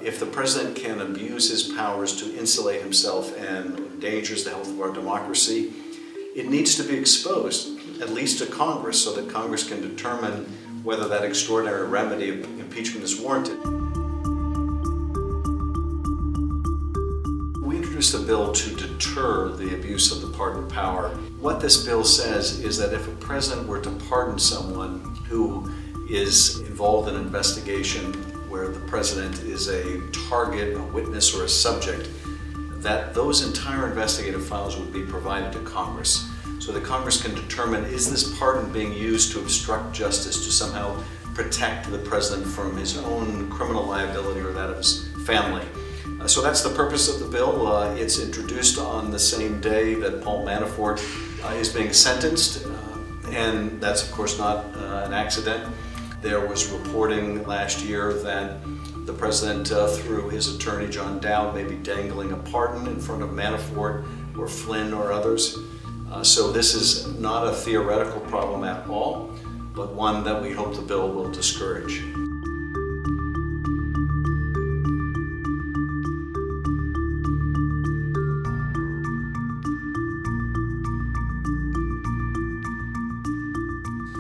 If the president can abuse his powers to insulate himself and endangers the health of our democracy, it needs to be exposed, at least to Congress, so that Congress can determine whether that extraordinary remedy of impeachment is warranted. We introduced a bill to deter the abuse of the pardon power. What this bill says is that if a president were to pardon someone who is involved in an investigation where the president is a target, a witness, or a subject, that those entire investigative files would be provided to Congress, so that Congress can determine, is this pardon being used to obstruct justice, to somehow protect the president from his own criminal liability or that of his family. So that's the purpose of the bill. It's introduced on the same day that Paul Manafort is being sentenced, and that's of course not an accident. There was reporting last year that the president, through his attorney John Dowd, may be dangling a pardon in front of Manafort or Flynn or others. So this is not a theoretical problem at all, but one that we hope the bill will discourage.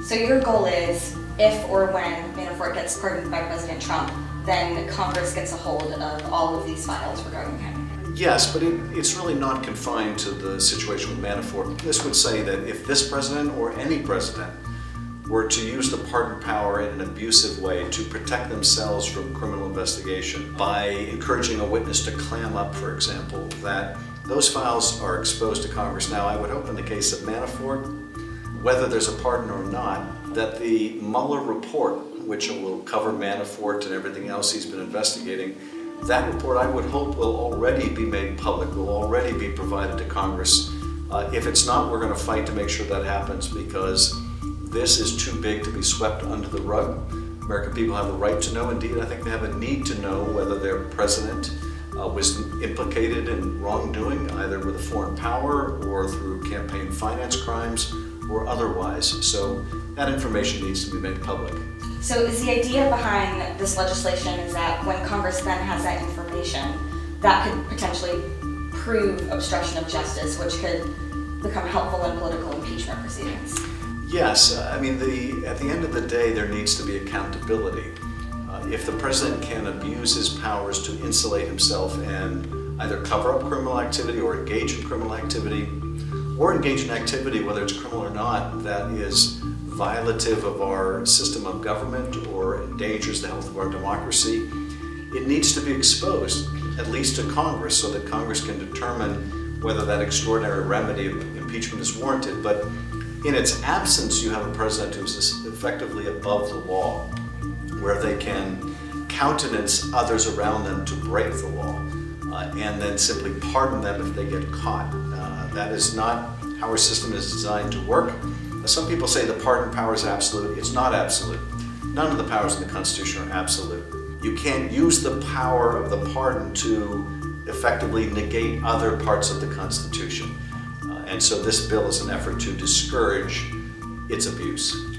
So your goal is, if or when Manafort gets pardoned by President Trump, then Congress gets a hold of all of these files regarding him? Yes, but it's really not confined to the situation with Manafort. This would say that if this president or any president were to use the pardon power in an abusive way to protect themselves from criminal investigation by encouraging a witness to clam up, for example, that those files are exposed to Congress. Now, I would hope in the case of Manafort, whether there's a pardon or not, that the Mueller report, which will cover Manafort and everything else he's been investigating, that report I would hope will already be made public, will already be provided to Congress. If it's not, we're going to fight to make sure that happens, because this is too big to be swept under the rug. American people have the right to know. Indeed, I think they have a need to know whether their president was implicated in wrongdoing, either with a foreign power or through campaign finance crimes or otherwise. So that information needs to be made public. So is the idea behind this legislation is that when Congress then has that information, that could potentially prove obstruction of justice, which could become helpful in political impeachment proceedings? Yes, I mean, at the end of the day, there needs to be accountability. If the president can abuse his powers to insulate himself and either cover up criminal activity or engage in criminal activity, or engage in activity, whether it's criminal or not, that is violative of our system of government or endangers the health of our democracy, it needs to be exposed, at least to Congress, so that Congress can determine whether that extraordinary remedy of impeachment is warranted. But in its absence, you have a president who's effectively above the law, where they can countenance others around them to break the law, and then simply pardon them if they get caught. That is not how our system is designed to work. Some people say the pardon power is absolute. It's not absolute. None of the powers in the Constitution are absolute. You can't use the power of the pardon to effectively negate other parts of the Constitution. And so this bill is an effort to discourage its abuse.